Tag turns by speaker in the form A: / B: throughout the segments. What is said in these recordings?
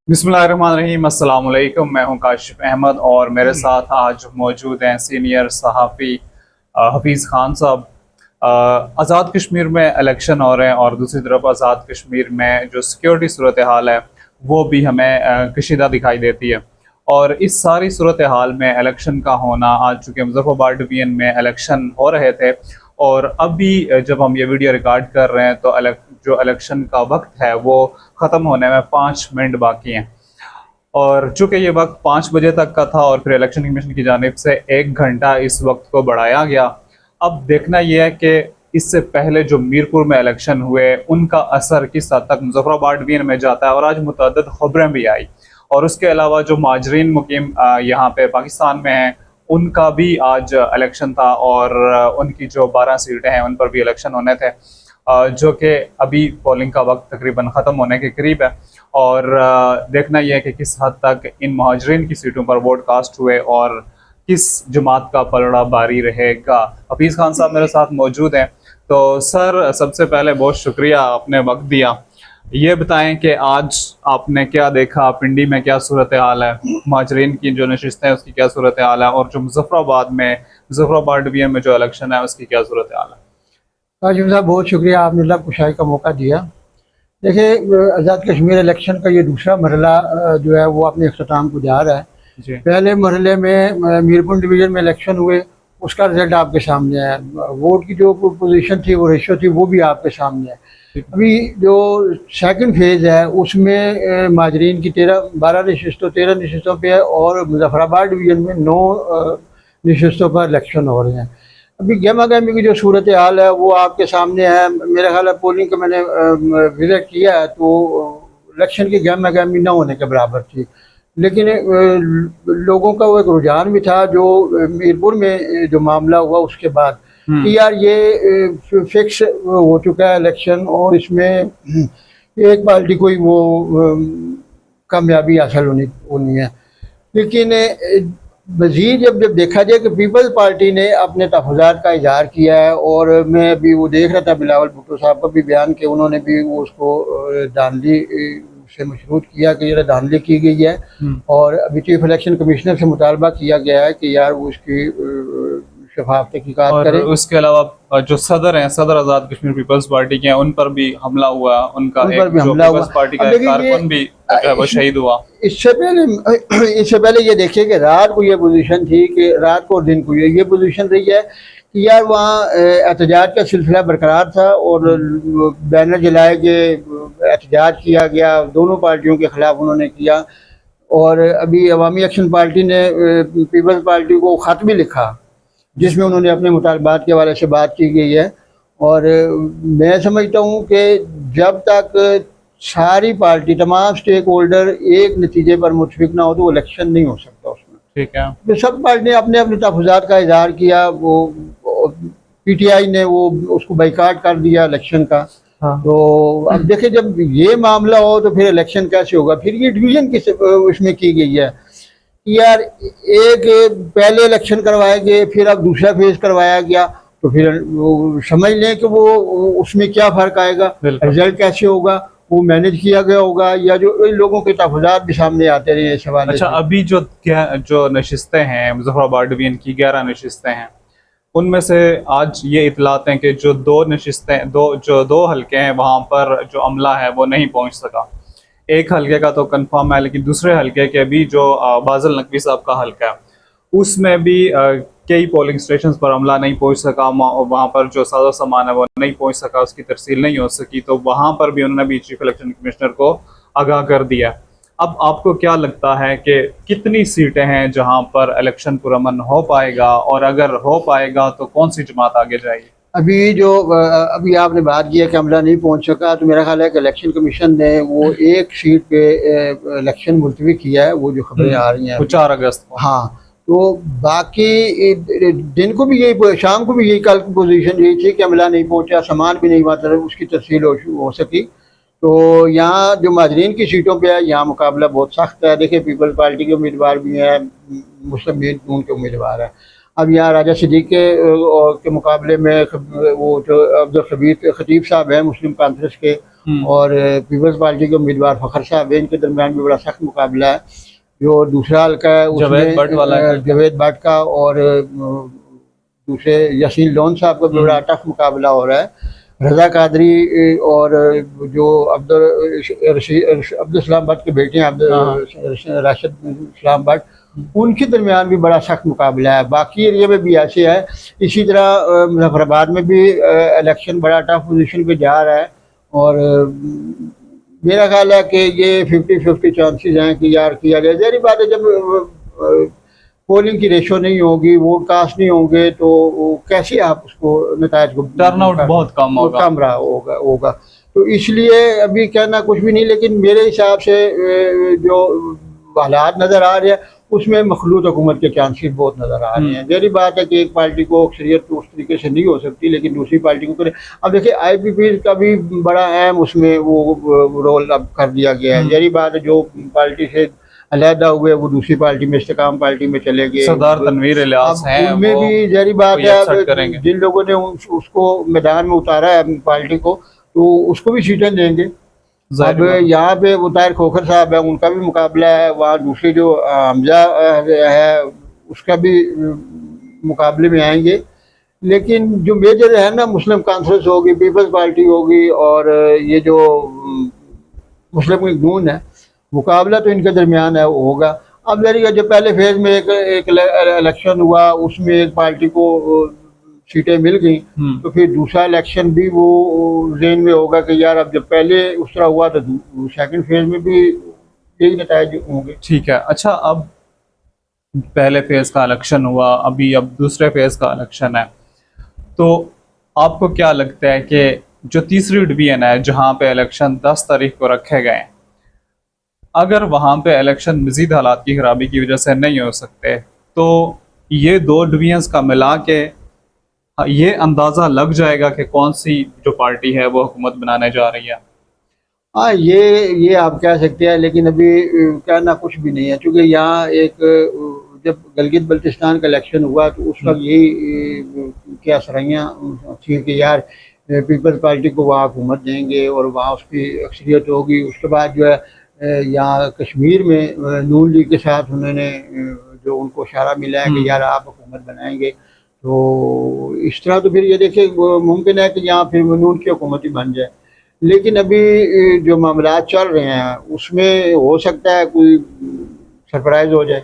A: बिस्मिल्लाहिर्रहमानिर्रहीम, अस्सलाम वालेकुम। मैं हूं काशिफ अहमद और मेरे साथ आज मौजूद हैं सीनियर सहाफ़ी हफीज़ खान साहब। आज़ाद कश्मीर में इलेक्शन हो रहे हैं और दूसरी तरफ आज़ाद कश्मीर में जो सिक्योरिटी सूरत हाल है वो भी हमें कशीदा दिखाई देती है। और इस सारी सूरत हाल में इलेक्शन का होना, आज चूँकि मुज़फ़्फ़राबाद डिवीज़न में इलेक्शन हो रहे थे और अभी जब हम ये वीडियो रिकॉर्ड कर रहे हैं तो जो इलेक्शन का वक्त है वो ख़त्म होने में 5 मिनट बाकी हैं। और चूँकि ये वक्त 5 बजे तक का था और फिर इलेक्शन कमीशन की जानिब से 1 घंटा इस वक्त को बढ़ाया गया। अब देखना यह है कि इससे पहले जो मीरपुर में इलेक्शन हुए उनका असर किस हद तक मुज़फ़्फ़राबाद डिवीज़न में जाता है। और आज मुतअद्दिद ख़बरें भी आई और उसके अलावा जो माजरीन मुकीम यहाँ पे पाकिस्तान में हैं उनका भी आज इलेक्शन था और उनकी जो 12 सीटें हैं उन पर भी इलेक्शन होने थे, जो कि अभी पोलिंग का वक्त तकरीबन ख़त्म होने के करीब है। और देखना यह है कि किस हद तक इन महाजरीन की सीटों पर वोट कास्ट हुए और किस जमात का पलड़ा भारी रहेगा। हफीज़ खान साहब मेरे साथ मौजूद हैं। तो सर, सबसे पहले बहुत शुक्रिया, आपने वक्त दिया। ये बताएं कि आज आपने क्या देखा, पिंडी में क्या सूरत हाल है, महाजरीन की जो नशिस्तें हैं उसकी क्या सूरत हाल है, और जो मुज़फ़्फ़राबाद डिवीज़न में जो इलेक्शन है उसकी क्या सूरत हाल है।
B: काशिफ साहब, बहुत शुक्रिया, आपने लब कुशाई का मौका दिया। देखिए, आज़ाद कश्मीर इलेक्शन का ये दूसरा मरहला जो है वो अपने अख्ताम को जा रहा है।
A: जी।
B: पहले मरहले में मीरपुर डिवीज़न में इलेक्शन हुए, उसका रिजल्ट आपके सामने है। वोट की जो पोजीशन थी, वो रेशो थी, वो भी आपके सामने है। अभी जो सेकंड फेज़ है उसमें माजरीन की 12 नशस्तों 13 नशस्तों पे है और मुज़फ़्फ़राबाद डिवीज़न में 9 नशस्तों पर इलेक्शन हो रहे हैं। अभी गहमा गहमी की जो सूरत हाल है वो आपके सामने है। मेरा ख्याल है पोलिंग का मैंने विज़िट किया है तो इलेक्शन की गहमा गहमी न होने के बराबर थी। लेकिन लोगों का वो एक रुझान भी था जो मीरपुर में जो मामला हुआ उसके बाद कि यार ये फिक्स हो चुका है इलेक्शन और इसमें एक पार्टी को ही वो कामयाबी हासिल होनी है। लेकिन मज़ीद जब देखा जाए कि पीपल्स पार्टी ने अपने तहफ़्फ़ुज़ात का इज़हार किया है और मैं अभी वो देख रहा था बिलावल भुट्टो साहब का भी बयान कि उन्होंने भी वो उसको धांधली से मशरूत किया कि ये धांधली की गई है। और अभी चीफ इलेक्शन कमिश्नर से मुतालबा किया गया है कि यार वो उसकी शफाफ तहकीकात करें।
A: उसके अलावा जो सदर हैं, सदर आज़ाद कश्मीर पीपल्स पार्टी के हैं, उन पर भी हमला हुआ, उनका
B: उन
A: एक
B: पर भी
A: जो
B: हमला हुआ।
A: पीपल्स पार्टी का
B: अब
A: एक
B: देखिए
A: कारकुन भी जो है वो शहीद हुआ।
B: इससे पहले ये देखिए कि रात को ये पोजीशन थी कि रात को और दिन को ये पोजीशन रही है कि यार वहाँ एहतजाज का सिलसिला बरकरार था और बैनर जलाए गए, एहतजाज किया गया, दोनों पार्टियों के ख़िलाफ़ उन्होंने किया। और अभी अवामी एक्शन पार्टी ने पीपल्स पार्टी को ख़त भी लिखा जिसमें उन्होंने अपने मुतालबात के हवाले से बात की गई है। और मैं समझता हूँ कि जब तक सारी पार्टी, तमाम स्टेक होल्डर एक नतीजे पर मुतफिक ना हो तो वो इलेक्शन नहीं हो सकता उसमें।
A: ठीक है।
B: तो सब पार्टी ने अपने अपने तहफ़्फ़ुज़ात का इज़हार किया। वो पीटीआई ने वो उसको बाइकाट कर दिया इलेक्शन का। हाँ। तो अब देखिए, जब ये मामला हो तो फिर इलेक्शन कैसे होगा। फिर ये डिवीज़न किस उसमें की गई है यार, एक पहले इलेक्शन करवाए गए, फिर अब दूसरा फेज करवाया गया, तो फिर वो समझ लें कि वो उसमें क्या फ़र्क आएगा, रिजल्ट कैसे होगा, वो मैनेज किया गया होगा या जो इन लोगों के तहफ़्फ़ुज़ात भी सामने आते रहे इस हवाले से।
A: अभी जो नशिस्तें हैं मुज़फ़्फ़राबाद डिवीज़न की 11 नशिस्तें हैं, उनमें से आज ये इतलात हैं कि जो दो हल्के हैं वहाँ पर जो अमला है वो नहीं पहुँच सका। एक हल्के का तो कंफर्म है, लेकिन दूसरे हल्के के भी जो बाज़ल नकवी साहब का हल्का है उसमें भी कई पोलिंग स्टेशंस पर अमला नहीं पहुंच सका। वहाँ पर जो साजो सामान है वो नहीं पहुंच सका, उसकी तरसील नहीं हो सकी, तो वहाँ पर भी उन्होंने भी चीफ इलेक्शन कमिश्नर को आगाह कर दिया। अब आपको क्या लगता है कि कितनी सीटें हैं जहाँ पर इलेक्शन पुरअमन हो पाएगा, और अगर हो पाएगा तो कौन सी जमात आगे जाएगी?
B: अभी आपने बात की है कि अमला नहीं पहुंच सका, तो मेरा ख्याल है कि इलेक्शन कमीशन ने वो एक सीट पे इलेक्शन मुलतवी किया है, वो जो खबरें आ रही हैं
A: वो 4 अगस्त को।
B: हाँ, तो बाकी दिन को भी यही, शाम को भी यही कल की पोजीशन यही थी कि अमला नहीं पहुंचा, सामान भी नहीं, मतलब उसकी तफसील हो सकी। तो यहाँ जो माजरीन की सीटों पे है, यहाँ मुकाबला बहुत सख्त है। देखिए, पीपल्स पार्टी के उम्मीदवार भी हैं, मुस्लिम लीग नून के उम्मीदवार हैं। अब यहाँ राजा सिद्दीक के मुकाबले में वो जो अब्दुल खबीर खतीब साहब हैं मुस्लिम कॉन्फ्रेंस के, और पीपल्स पार्टी के उम्मीदवार फ़खर साहब हैं, इनके दरमियान भी बड़ा सख्त मुकाबला है। जो दूसरा हल्का है
A: जावेद भट्ट वाला है।
B: जावेद भट्ट का और दूसरे यासीन लोन साहब का भी बड़ा टफ मुकाबला हो रहा है। रज़ा कादरी और जो अब्दुल सलाम भट्ट के बेटे हैं राशिद सलाम भट्ट, उनके दरमियान भी बड़ा सख्त मुकाबला है। बाकी एरिया में भी ऐसे है। इसी तरह मुजफ्फराबाद में भी इलेक्शन बड़ा टफ पोजीशन पे जा रहा है और मेरा ख्याल है कि ये 50-50 चांसेस हैं कि यार किया जाए। जहरी बात है, जब पोलिंग की रेशो नहीं होगी, वोट कास्ट नहीं होंगे, तो कैसे आप उसको नतायज को
A: टर्नआउट बहुत कम होगा,
B: कम रहा होगा। तो इसलिए अभी कहना कुछ भी नहीं, लेकिन मेरे हिसाब से जो हालात नज़र आ रहे हैं उसमें मखलूत हुकूमत के चांसेस बहुत नज़र आ रहे हैं। जहरी बात है कि एक पार्टी को अक्सरियत तो उस तरीके से नहीं हो सकती, लेकिन दूसरी पार्टी को करे। अब देखिए IPP का भी बड़ा अहम उसमें वो रोल अब कर दिया गया है। जहरी बात है, जो पार्टी से अलहदा हुए वो दूसरी पार्टी में, इस्तेकाम पार्टी में चले गए।
A: सरदार तनवीर इलियास हैं,
B: उनमें भी जहरी बात है जिन लोगों ने उसको मैदान में उतारा है पार्टी को, तो उसको भी सीटें देंगे। अब यहाँ पे वो ताहिर खोखर साहब है, उनका भी मुकाबला है। वहाँ दूसरे जो हमजा है उसका भी मुकाबले में आएंगे। लेकिन जो मेजर है ना, मुस्लिम कॉन्फ्रेंस होगी, पीपल्स पार्टी होगी और ये जो मुस्लिम लीग नून है, मुकाबला तो इनके दरमियान है, वो होगा। अब जरिए जो पहले फेज़ में एक इलेक्शन हुआ, उसमें एक पार्टी को सीटें मिल गई, तो फिर दूसरा इलेक्शन भी वो जेन में होगा कि यार अब जब पहले उस तरह हुआ तो सेकंड फेज़ में भी यही नतीजे होंगे।
A: ठीक है। अच्छा, अब पहले फेज़ का इलेक्शन हुआ, अभी अब दूसरे फेज़ का इलेक्शन है, तो आपको क्या लगता है कि जो तीसरी डिवीजन है जहाँ पे इलेक्शन 10 तारीख को रखे गए हैं, अगर वहाँ पे इलेक्शन मज़ीद हालात की ख़राबी की वजह से नहीं हो सकते, तो ये 2 डिवीजन्स का मिला के ये अंदाज़ा लग जाएगा कि कौन सी जो पार्टी है वो हुकूमत बनाने जा रही है?
B: हाँ, ये आप कह सकते हैं, लेकिन अभी कहना कुछ भी नहीं है, क्योंकि यहाँ एक जब गिलगित बल्तिस्तान का इलेक्शन हुआ तो उस वक्त यही क्या सराहियाँ थी कि यार पीपल्स पार्टी को वहाँ हुकूमत देंगे और वहाँ उसकी अक्सरियत होगी। उसके बाद जो है यहाँ कश्मीर में नून लीग के साथ उन्होंने जो उनको इशारा मिला है कि यार आप हुकूमत बनाएंगे, तो इस तरह तो फिर ये देखिए मुमकिन है कि यहाँ फिर नून की हुकूमत ही बन जाए। लेकिन अभी जो मामला चल रहे हैं उसमें हो सकता है कोई सरप्राइज हो जाए,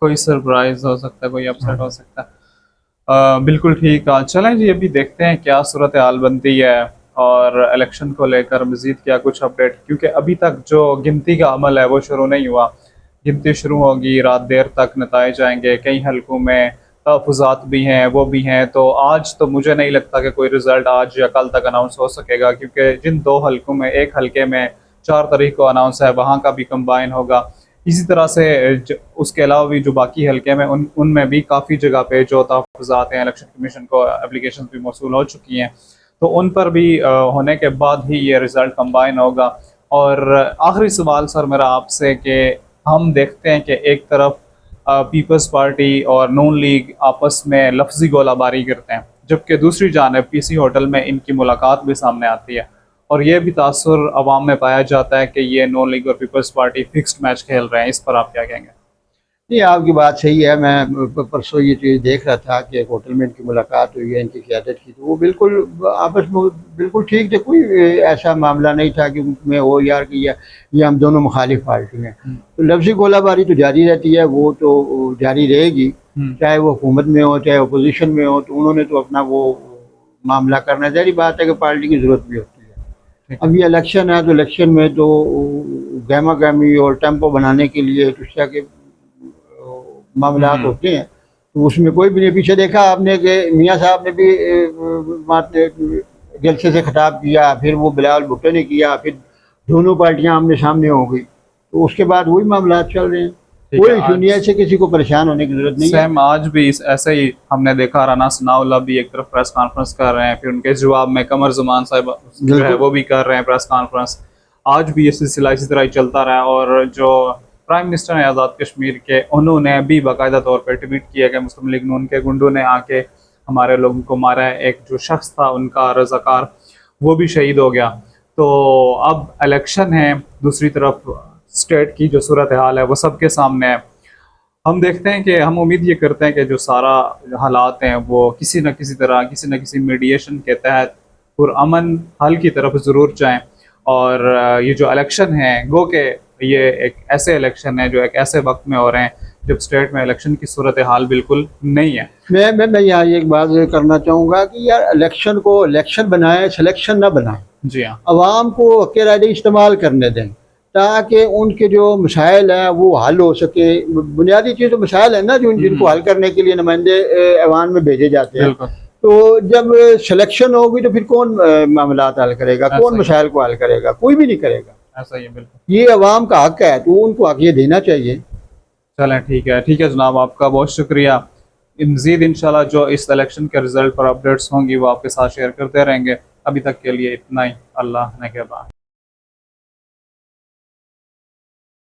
A: कोई सरप्राइज हो सकता है, कोई अपसेट हो सकता है। बिल्कुल ठीक है। चलें जी, अभी देखते हैं क्या सूरत हाल बनती है और इलेक्शन को लेकर मज़ीद क्या कुछ अपडेट, क्योंकि अभी तक जो गिनती का अमल है वो शुरू नहीं हुआ। गिनती शुरू होगी, रात देर तक नताइज आएंगे, कई हलकों में तहफ़्फ़ुज़ात भी हैं, वो भी हैं। तो आज तो मुझे नहीं लगता कि कोई रिज़ल्ट आज या कल तक अनाउंस हो सकेगा, क्योंकि जिन 2 हलकों में, एक हलके में 4 तारीख को अनाउंस है, वहाँ का भी कंबाइन होगा। इसी तरह से उसके अलावा भी जो बाकी हलके में उनमें भी काफ़ी जगह पे जो तहफ़्फ़ुज़ात हैं, इलेक्शन कमीशन को एप्लीकेशन भी मौसूल हो चुकी हैं, तो उन पर भी होने के बाद ही ये रिज़ल्ट कंबाइन होगा। और आखिरी सवाल सर मेरा आपसे कि हम देखते हैं कि एक तरफ पीपल्स पार्टी और नून लीग आपस में लफ्ज़ी गोलाबारी करते हैं, जबकि दूसरी जानिब PC होटल में इनकी मुलाकात भी सामने आती है और ये भी तासुर अवाम में पाया जाता है कि ये नून लीग और पीपल्स पार्टी फिक्स्ड मैच खेल रहे हैं। इस पर आप क्या कहेंगे?
B: नहीं, आपकी बात सही है। मैं परसों ये चीज़ देख रहा था कि एक होटल में इनकी मुलाकात हुई है, इनकी क़यादत की, तो वो बिल्कुल आपस में बिल्कुल ठीक थे। कोई ऐसा मामला नहीं था कि उसमें हो यार कि ये हम दोनों मुखालिफ पार्टी हैं। तो लफ्ज़ी गोलाबारी तो जारी रहती है, वो तो जारी रहेगी, चाहे वो हुकूमत में हो चाहे अपोजिशन में हो। तो उन्होंने तो अपना वो मामला करना, ज़ाहिर बात है कि पार्टी की ज़रूरत भी होती है। अब ये इलेक्शन है तो इलेक्शन में तो गहमा गहमी और टेम्पो बनाने के लिए तुष्टा के मामला होते हैं, तो उसमें कोई भी नहीं। पीछे देखा आपने कि मियाँ साहब ने भी जलसे से खिताब किया, फिर वो बिलावल भुट्टो ने किया, फिर दोनों पार्टियां आमने सामने हो गई, तो उसके बाद वही मामला चल रहे हैं। कोई इशू नहीं है, ऐसे किसी को परेशान होने की जरूरत नहीं है।
A: सेम आज भी ऐसे ही हमने देखा, राना सनाउल्लाह भी एक तरफ प्रेस कॉन्फ्रेंस कर रहे हैं, फिर उनके जवाब में कमर ज़मान साहब जो है वो भी कर रहे हैं प्रेस कॉन्फ्रेंस। आज भी ये सिलसिला इसी तरह ही चलता रहा और जो प्राइम मिनिस्टर हैं आज़ाद कश्मीर के, उन्होंने भी बाकायदा तौर पर ट्वीट किया कि मुस्लिम लीग नून के गुंडों ने आके हमारे लोगों को मारा है। एक जो शख्स था उनका रज़ाकार वो भी शहीद हो गया। तो अब इलेक्शन है, दूसरी तरफ स्टेट की जो सूरत हाल है वो सबके सामने है। हम देखते हैं कि हम उम्मीद ये करते हैं कि जो सारा हालात हैं वो किसी न किसी तरह, किसी न किसी मीडिएशन के तहत पुरअमन हल की तरफ ज़रूर जाएं। और ये जो इलेक्शन है, गो के ये एक ऐसे इलेक्शन है जो एक ऐसे वक्त में हो रहे हैं जब स्टेट में इलेक्शन की सूरत हाल बिल्कुल नहीं है।
B: मैं यहाँ एक बात करना चाहूँगा कि यार इलेक्शन को इलेक्शन बनाए, सिलेक्शन ना बनाए।
A: जी हाँ,
B: आवाम को हक़ राय इस्तेमाल करने दें ताकि उनके जो मसाइल हैं वो हल हो सके। बुनियादी चीज़ तो मसाइल है ना जो जिनको हल करने के लिए नुमाइंदे ऐवान में भेजे जाते हैं।
A: बिल्कुल।
B: तो जब सिलेक्शन होगी तो फिर कौन मामलात हल करेगा, कौन
A: ही।
B: मसाइल को हल करेगा? कोई भी नहीं करेगा।
A: ऐसा ही है, बिल्कुल।
B: ये अवाम का हक है तो उनको हक ये देना चाहिए।
A: चलें, ठीक है जनाब, आपका बहुत शुक्रिया। मज़ीद इंशाल्लाह जो इस इलेक्शन के रिज़ल्ट पर अपडेट्स होंगी वो आपके साथ शेयर करते रहेंगे। अभी तक के लिए इतना ही। अल्लाह ने के बाद।